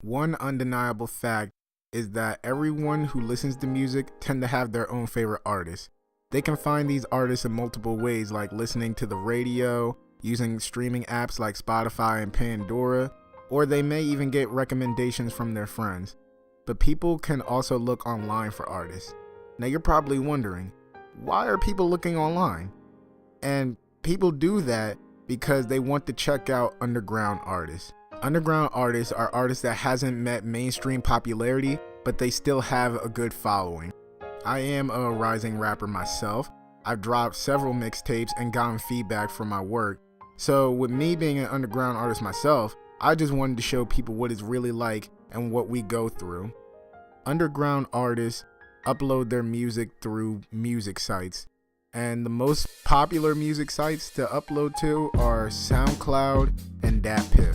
One undeniable fact is that everyone who listens to music tend to have their own favorite artists. They can find these artists in multiple ways, like listening to the radio, using streaming apps like Spotify and Pandora, or they may even get recommendations from their friends. But people can also look online for artists. Now you're probably wondering, why are people looking online? And people do that because they want to check out underground artists. Underground artists are artists that hasn't met mainstream popularity, but they still have a good following. I am a rising rapper myself. I've dropped several mixtapes and gotten feedback from my work. So with me being an underground artist myself, I just wanted to show people what it's really like and what we go through. Underground artists upload their music through music sites, and the most popular music sites to upload to are SoundCloud and DatPiff.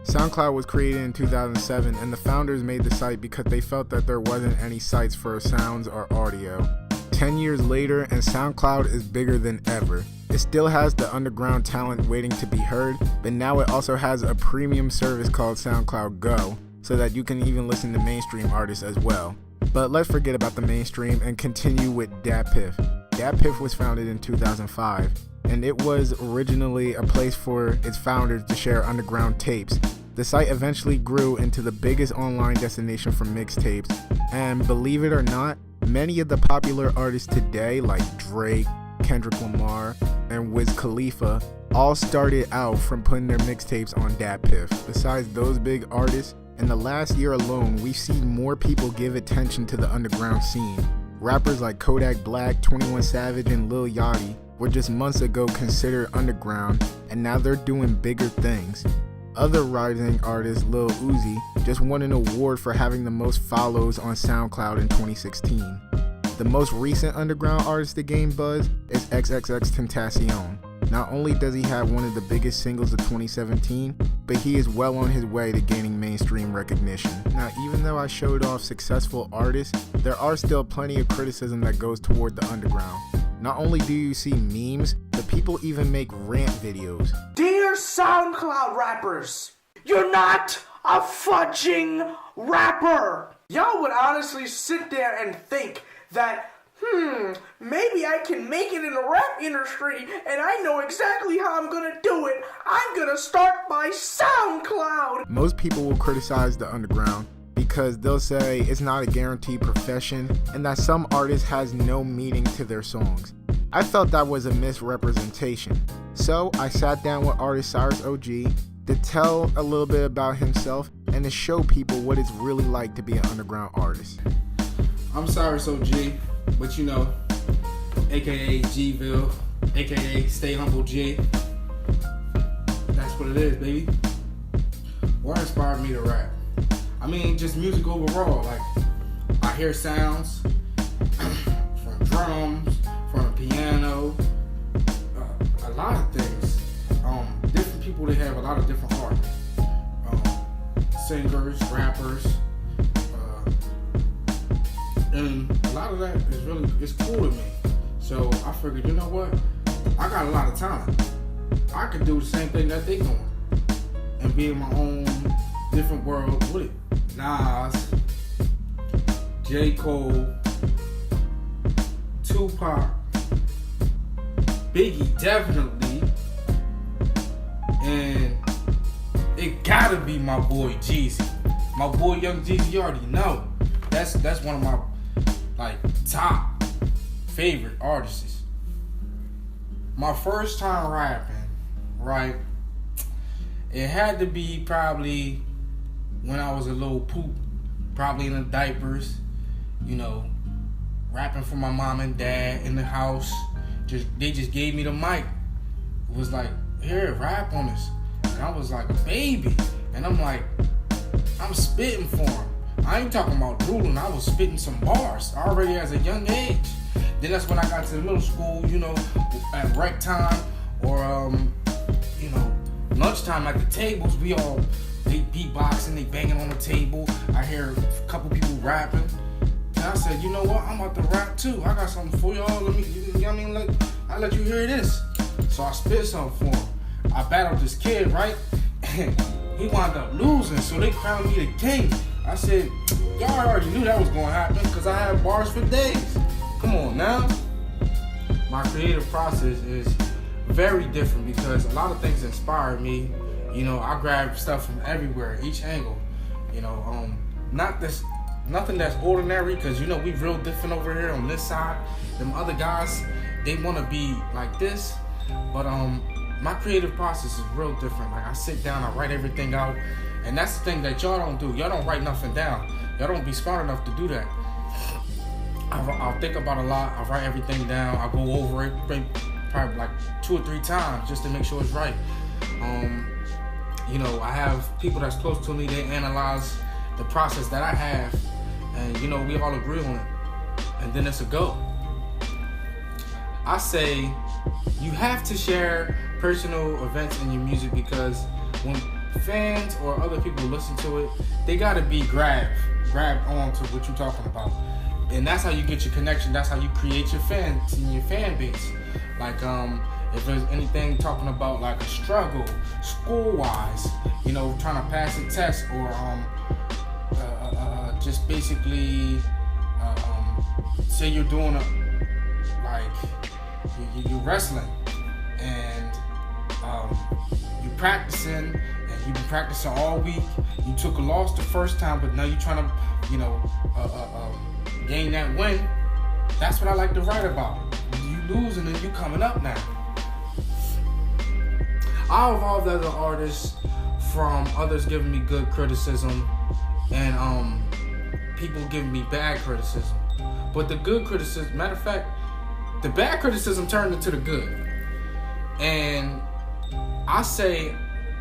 SoundCloud was created in 2007, and the founders made the site because they felt that there wasn't any sites for sounds or audio. 10 years later, and SoundCloud is bigger than ever. It still has the underground talent waiting to be heard, but now it also has a premium service called SoundCloud Go, so that you can even listen to mainstream artists as well. But let's forget about the mainstream and continue with DatPiff. DatPiff was founded in 2005, and it was originally a place for its founders to share underground tapes. The site eventually grew into the biggest online destination for mixtapes, and believe it or not, many of the popular artists today like Drake, Kendrick Lamar, and Wiz Khalifa all started out from putting their mixtapes on DatPiff. Besides those big artists, in the last year alone, we've seen more people give attention to the underground scene. Rappers like Kodak Black, 21 Savage, and Lil Yachty were just months ago considered underground, and now they're doing bigger things. Other rising artist Lil Uzi just won an award for having the most follows on SoundCloud in 2016. The most recent underground artist to gain buzz is XXXTentacion. Not only does he have one of the biggest singles of 2017, but he is well on his way to gaining mainstream recognition. Now, even though I showed off successful artists, there are still plenty of criticism that goes toward the underground. Not only do you see memes, but people even make rant videos. Dear SoundCloud rappers, you're not a fudging rapper. Y'all would honestly sit there and think that, maybe I can make it in the rap industry and I know exactly how I'm gonna do it. I'm gonna start my SoundCloud. Most people will criticize the underground because they'll say it's not a guaranteed profession and that some artist has no meaning to their songs. I felt that was a misrepresentation. So I sat down with artist Cyrus OG to tell a little bit about himself and to show people what it's really like to be an underground artist. I'm Cyrus OG, but you know, aka Gville, aka Stay Humble G. That's what it is, baby. What inspired me to rap? I mean, just music overall. Like, I hear sounds from drums, from a piano, a lot of things. Different people, they have a lot of different art. Singers, rappers, and a lot of that it's cool to me. So I figured, you know what? I got a lot of talent. I could do the same thing that they doing and be in my own different world with it. Nas, J. Cole, Tupac, Biggie definitely, and it gotta be my boy Jeezy. My boy Young Jeezy, you already know. That's one of my top favorite artists. My first time rapping, right? It had to be probably when I was a little poop, probably in the diapers, you know, rapping for my mom and dad in the house. They just gave me the mic. It was like, here, rap on this. And I was like a baby. And I'm spitting for them. I ain't talking about drooling. I was spitting some bars already as a young age. Then that's when I got to the middle school, you know, at rec time or, lunchtime at the tables. They beatboxing, they banging on the table. I hear a couple people rapping. And I said, you know what? I'm about to rap too. I got something for y'all. I'll let you hear this. So I spit something for him. I battled this kid, right? he wound up losing, so they crowned me the king. I said, y'all already knew that was gonna happen because I had bars for days. Come on now. My creative process is very different because a lot of things inspire me. You know, I grab stuff from everywhere, each angle. You know, nothing that's ordinary because, you know, we real different over here on this side. Them other guys, they want to be like this, but my creative process is real different. Like, I sit down, I write everything out, and that's the thing that y'all don't do. Y'all don't write nothing down. Y'all don't be smart enough to do that. I'll think about a lot. I write everything down. I go over it probably like 2 or 3 times just to make sure it's right. You know, I have people that's close to me. They analyze the process that I have, and you know, we all agree on it, and then it's a go. I say you have to share personal events in your music because when fans or other people listen to it, they gotta be grabbed on to what you're talking about. And that's how you get your connection. That's how you create your fans and your fan base. Like, if there's anything talking about like a struggle, school-wise, you know, trying to pass a test, or just basically, say you're doing you're wrestling and you're practicing and you've been practicing all week. You took a loss the first time, but now you're trying to, you know, gain that win. That's what I like to write about. You losing and you coming up now. I evolved as an artist from others giving me good criticism and people giving me bad criticism. But the good criticism, matter of fact, the bad criticism turned into the good. And I say,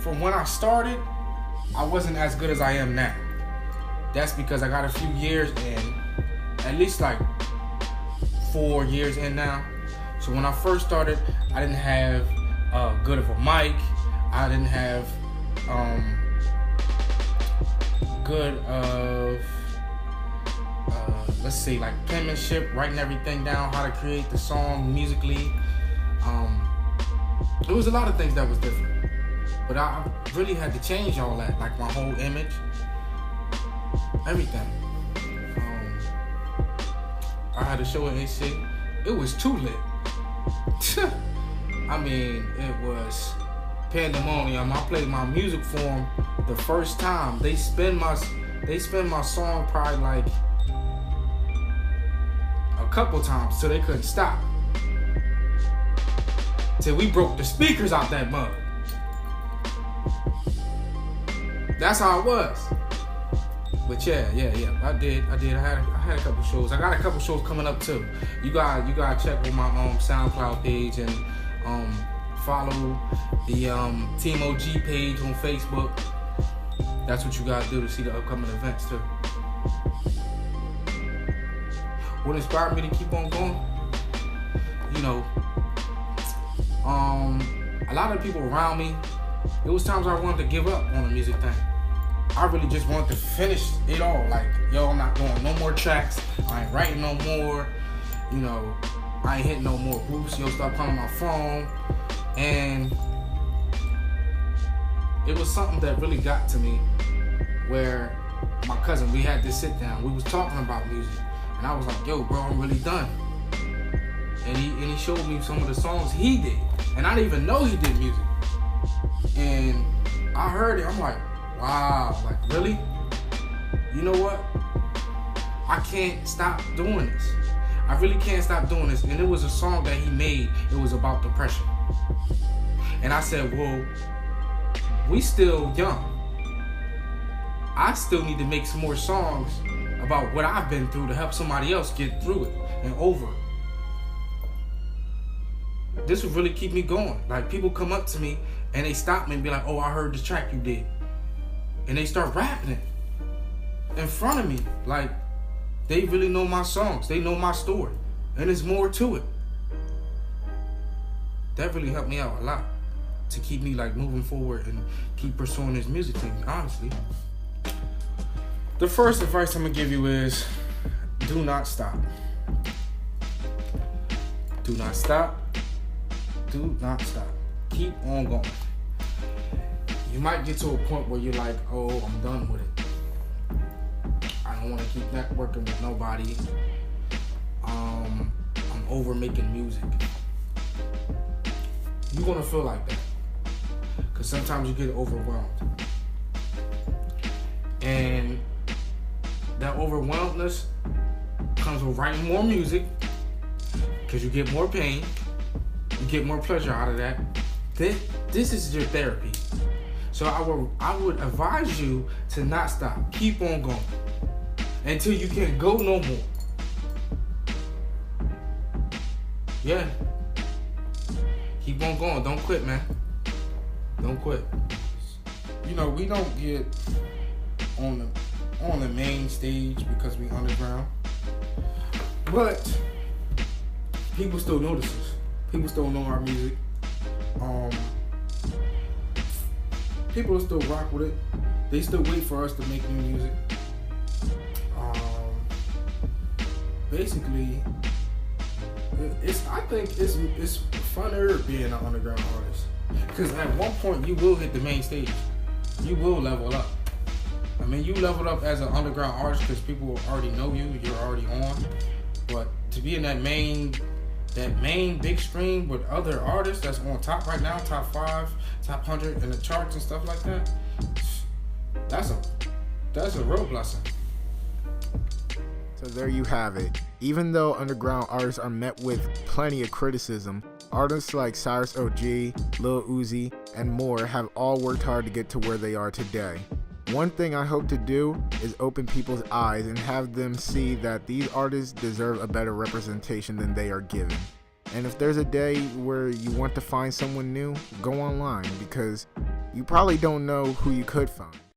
from when I started, I wasn't as good as I am now. That's because I got a few years in, at least like 4 years in now. So when I first started, I didn't have good of a mic. I didn't have good of let's say like penmanship, writing everything down, how to create the song musically. There was a lot of things that was different, but I really had to change all that, like my whole image, everything. I had a show at AC. It was too lit. I mean, it was pandemonium. I played my music for them the first time. They spin my song probably like a couple times till they couldn't stop. Till we broke the speakers out that mug. That's how it was. But yeah. I did. I had a couple shows. I got a couple shows coming up too. You gotta check with my SoundCloud page and follow the Team OG page on Facebook. That's what you gotta do to see the upcoming events too. What inspired me to keep on going? You know, a lot of people around me, it was times I wanted to give up on the music thing. I really just wanted to finish it all. Like, yo, I'm not doing no more tracks. I ain't writing no more. You know, I ain't hitting no more groups. Yo, stop calling my phone. And it was something that really got to me where my cousin, we had this sit down. We was talking about music. And I was like, yo, bro, I'm really done. And he showed me some of the songs he did. And I didn't even know he did music. And I heard it. I'm like, wow, like really? You know what? I can't stop doing this. I really can't stop doing this. And it was a song that he made. It was about depression. And I said, well, we still young. I still need to make some more songs about what I've been through to help somebody else get through it and over it. This would really keep me going. Like, people come up to me and they stop me and be like, oh, I heard the track you did. And they start rapping it in front of me. Like, they really know my songs. They know my story. And there's more to it. That really helped me out a lot to keep me like moving forward and keep pursuing this music thing, honestly. The first advice I'm gonna give you is do not stop. Do not stop. Do not stop. Keep on going. you might get to a point where you're like, oh, I'm done with it. I don't want to keep networking with nobody. I'm over making music. You're gonna feel like that, cause sometimes you get overwhelmed, and that overwhelmedness comes with writing more music, cause you get more pain, you get more pleasure out of that. This is your therapy. So I would advise you to not stop. Keep on going until you can't go no more. Yeah. Keep on going. Don't quit, man. Don't quit. You know, we don't get on the main stage because we underground. But people still notice us. People still know our music. People still rock with it. They still wait for us to make new music. Basically, I think it's funner being an underground artist, because at one point you will hit the main stage. You will level up. I mean, you leveled up as an underground artist because people already know you. You're already on. But to be in that main big stream with other artists that's on top right now, top 5, top 100 in the charts and stuff like that, that's a real blessing. So there you have it. Even though underground artists are met with plenty of criticism, artists like Cyrus OG, Lil Uzi, and more have all worked hard to get to where they are today. One thing I hope to do is open people's eyes and have them see that these artists deserve a better representation than they are given. And if there's a day where you want to find someone new, go online, because you probably don't know who you could find.